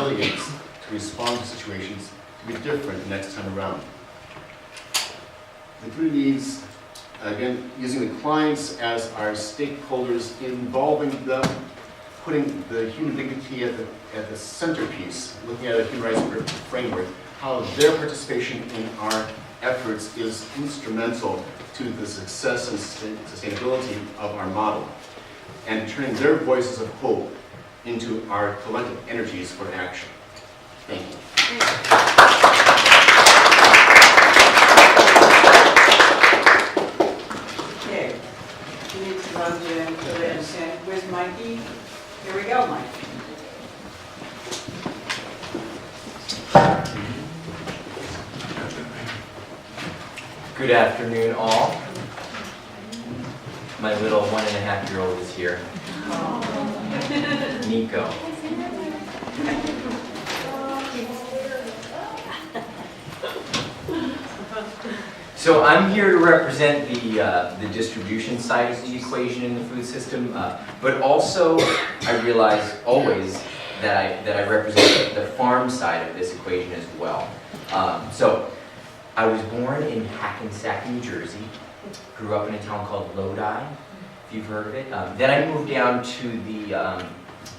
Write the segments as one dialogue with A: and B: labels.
A: resilience to respond to situations to be different next time around. The three Ds, again, using the clients as our stakeholders, involving them, putting the human dignity at the centerpiece, looking at a human rights framework, how their participation in our efforts is instrumental to the success and sustainability of our model, and turning their voices of hope into our collective energies for action. Thank you.
B: Okay, we need to run to the understand. Where's Mikey? Here we go, Mike.
C: Good afternoon, all. My little 1.5-year-old is here. Nico. So I'm here to represent the distribution side of the equation in the food system, but also I realize always that I represent the farm side of this equation as well. So I was born in Hackensack, New Jersey, grew up in a town called Lodi, if you've heard of it. Then I moved down to the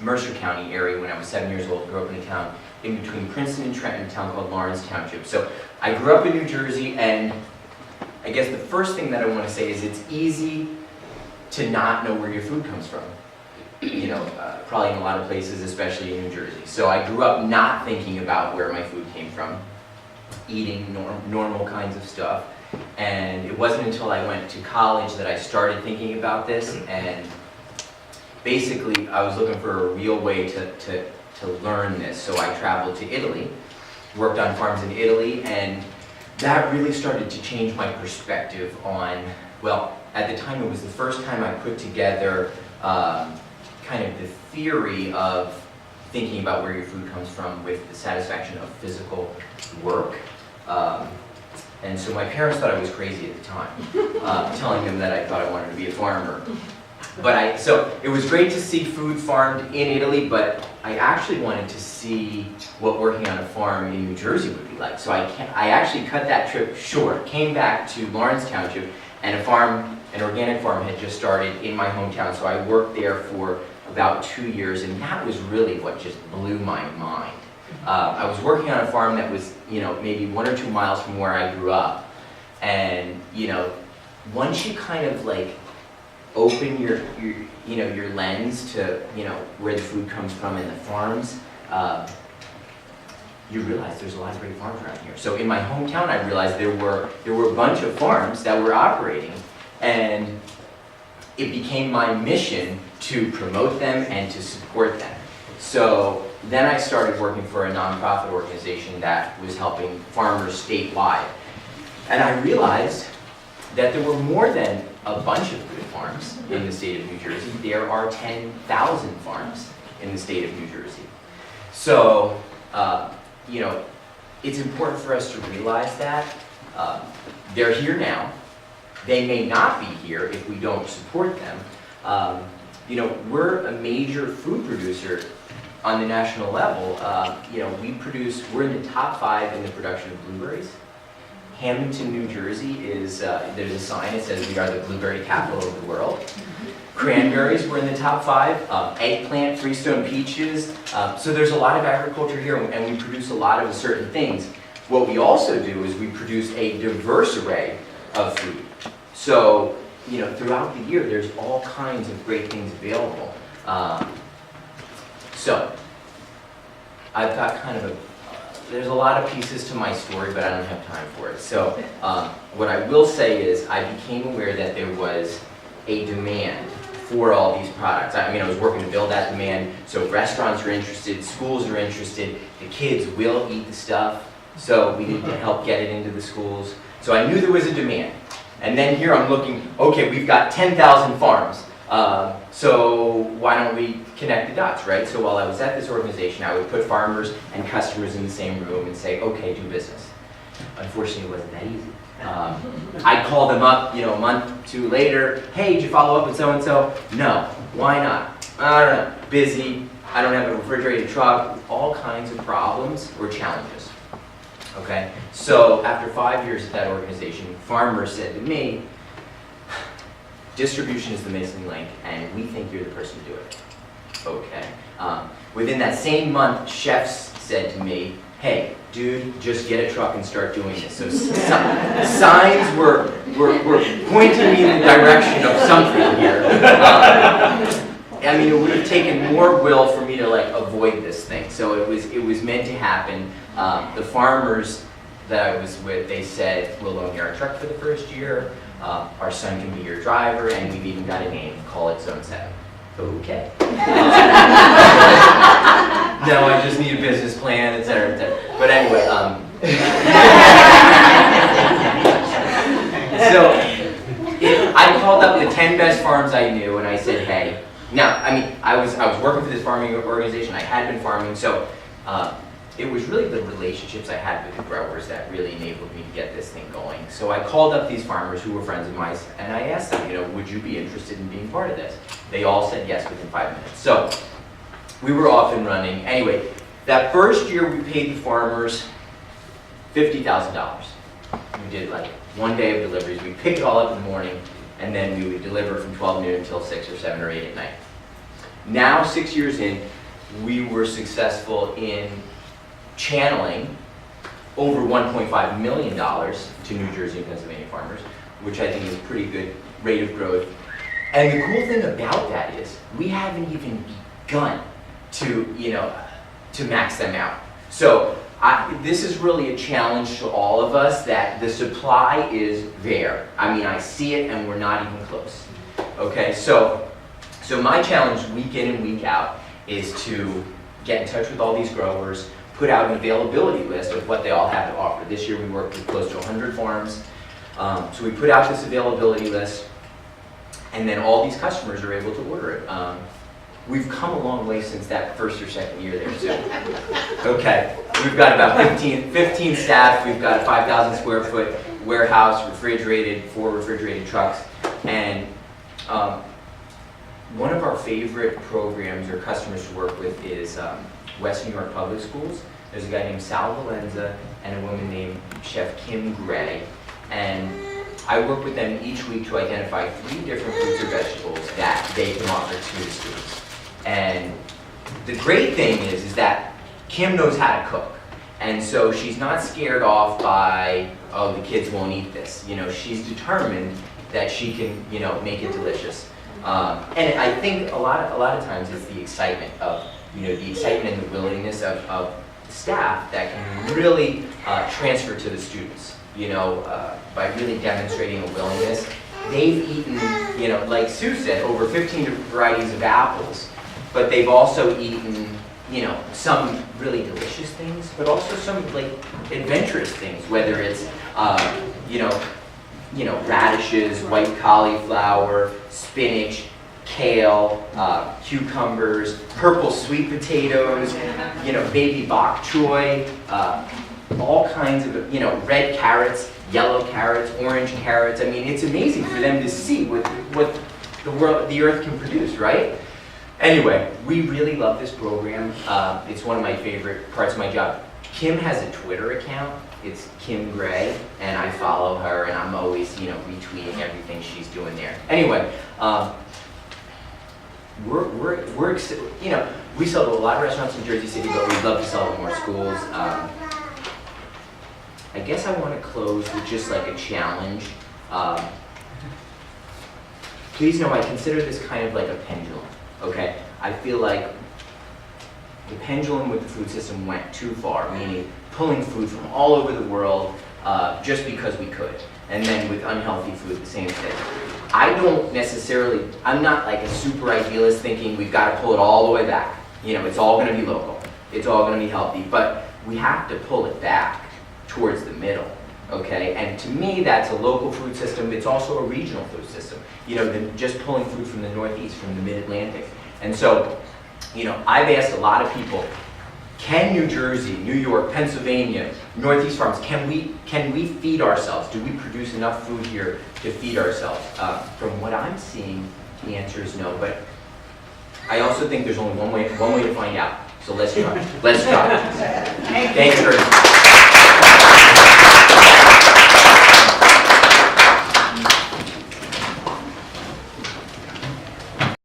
C: Mercer County area when I was 7 years old, grew up in a town in between Princeton and Trenton, a town called Lawrence Township. So I grew up in New Jersey, and I guess the first thing that I want to say is it's easy to not know where your food comes from. You know, probably in a lot of places, especially in New Jersey. So I grew up not thinking about where my food came from, eating normal kinds of stuff. And it wasn't until I went to college that I started thinking about this, and basically I was looking for a real way to learn this. So I traveled to Italy, worked on farms in Italy, and that really started to change my perspective on, well, at the time it was the first time I put together kind of the theory of thinking about where your food comes from with the satisfaction of physical work. And so my parents thought I was crazy at the time, telling them that I thought I wanted to be a farmer. But so it was great to see food farmed in Italy, but I actually wanted to see what working on a farm in New Jersey would be like. So I actually cut that trip short, came back to Lawrence Township, and an organic farm had just started in my hometown. So I worked there for about 2 years, and that was really what just blew my mind. I was working on a farm that was, maybe 1 or 2 miles from where I grew up, and once you kind of like open your lens to where the food comes from in the farms, you realize there's a lot of great farms around here. So in my hometown, I realized there were a bunch of farms that were operating, and it became my mission to promote them and to support them. So then I started working for a nonprofit organization that was helping farmers statewide. And I realized that there were more than a bunch of good farms in the state of New Jersey. There are 10,000 farms in the state of New Jersey. So, it's important for us to realize that. They're here now. They may not be here if we don't support them. We're a major food producer on the national level. We're in the top 5 in the production of blueberries. Hamilton, New Jersey there's a sign that says we are the blueberry capital of the world. Cranberries, we're in the top 5. Eggplant, freestone peaches. So there's a lot of agriculture here, and we produce a lot of certain things. What we also do is we produce a diverse array of food. So, throughout the year, there's all kinds of great things available. So, I've got there's a lot of pieces to my story, but I don't have time for it. So, what I will say is I became aware that there was a demand for all these products. I was working to build that demand, so restaurants are interested, schools are interested, the kids will eat the stuff, so we need to help get it into the schools. So I knew there was a demand. And then here I'm looking, okay, we've got 10,000 farms, so why don't we connect the dots, right? So while I was at this organization, I would put farmers and customers in the same room and say, okay, do business. Unfortunately, it wasn't that easy. I'd call them up, a month or 2 later, hey, did you follow up with so-and-so? No. Why not? I don't know. Busy. I don't have a refrigerated truck, all kinds of problems or challenges. Okay, so after 5 years at that organization, farmers said to me, distribution is the missing link, and we think you're the person to do it. Okay. Within that same month, chefs said to me, hey, dude, just get a truck and start doing this. So signs were pointing me in the direction of something here. I mean, it would have taken more will for me to like avoid this thing. So it was meant to happen. The farmers that I was with, they said, we'll loan you our truck for the first year. Our son can be your driver, and we've even got a name. Call it Zone 7. Okay. No, I just need a business plan, et cetera, et cetera. But anyway, so I called up the 10 best farms I knew, and I said, hey. Now, I mean, I was working for this farming organization. I had been farming, so it was really the relationships I had with the growers that really enabled me to get this thing going. So I called up these farmers who were friends of mine, and I asked them, you know, would you be interested in being part of this? They all said yes within 5 minutes. So we were off and running. Anyway, that first year we paid the farmers $50,000. We did like 1 day of deliveries. We'd pick it all up in the morning, and then we would deliver from 12 noon until 6 or 7 or 8 at night. Now, 6 years in, we were successful in channeling over $1.5 million to New Jersey and Pennsylvania farmers, which I think is a pretty good rate of growth. And the cool thing about that is we haven't even begun to, you know, to max them out. So this is really a challenge to all of us that the supply is there. I mean, I see it and we're not even close. Okay, so my challenge week in and week out is to get in touch with all these growers, put out an availability list of what they all have to offer. This year we worked with close to 100 farms. So we put out this availability list, and then all these customers are able to order it. We've come a long way since that first or second year there too. Okay, we've got about 15 staff. We've got a 5,000 square foot warehouse, refrigerated, 4 refrigerated trucks. And one of our favorite programs or customers to work with is West New York Public Schools. There's a guy named Sal Valenza and a woman named Chef Kim Gray. And I work with them each week to identify 3 different fruits or vegetables that they can offer to the students. And the great thing is that Kim knows how to cook. And so she's not scared off by, oh, the kids won't eat this. You know, she's determined that she can, you know, make it delicious. And I think a lot of times it's the excitement of, you know, the excitement and the willingness of staff that can really transfer to the students, you know, by really demonstrating a willingness. They've eaten, you know, like Sue said, over 15 varieties of apples, but they've also eaten, you know, some really delicious things, but also some like adventurous things, whether it's, you know, radishes, white cauliflower, spinach, kale, cucumbers, purple sweet potatoes, you know, baby bok choy, all kinds of, you know, red carrots, yellow carrots, orange carrots. I mean, it's amazing for them to see what the earth can produce, right? Anyway, we really love this program. It's one of my favorite parts of my job. Kim has a Twitter account. It's Kim Gray, and I follow her, and I'm always, you know, retweeting everything she's doing there. Anyway, we're you know, we sell to a lot of restaurants in Jersey City, but we'd love to sell to more schools. I guess I want to close with just like a challenge. Please know I consider this kind of like a pendulum, okay? I feel like the pendulum with the food system went too far, meaning pulling food from all over the world just because we could. And then with unhealthy food, the same thing. I'm not like a super idealist thinking we've got to pull it all the way back. You know, it's all going to be local. It's all going to be healthy. But we have to pull it back towards the middle, okay? And to me, that's a local food system. It's also a regional food system. You know, just pulling food from the Northeast, from the Mid-Atlantic. And so, you know, I've asked a lot of people, can New Jersey, New York, Pennsylvania, Northeast farms, can we feed ourselves? Do we produce enough food here to feed ourselves? From what I'm seeing, the answer is no. But I also think there's only one way to find out. So let's try. Let's try. Thanks very much.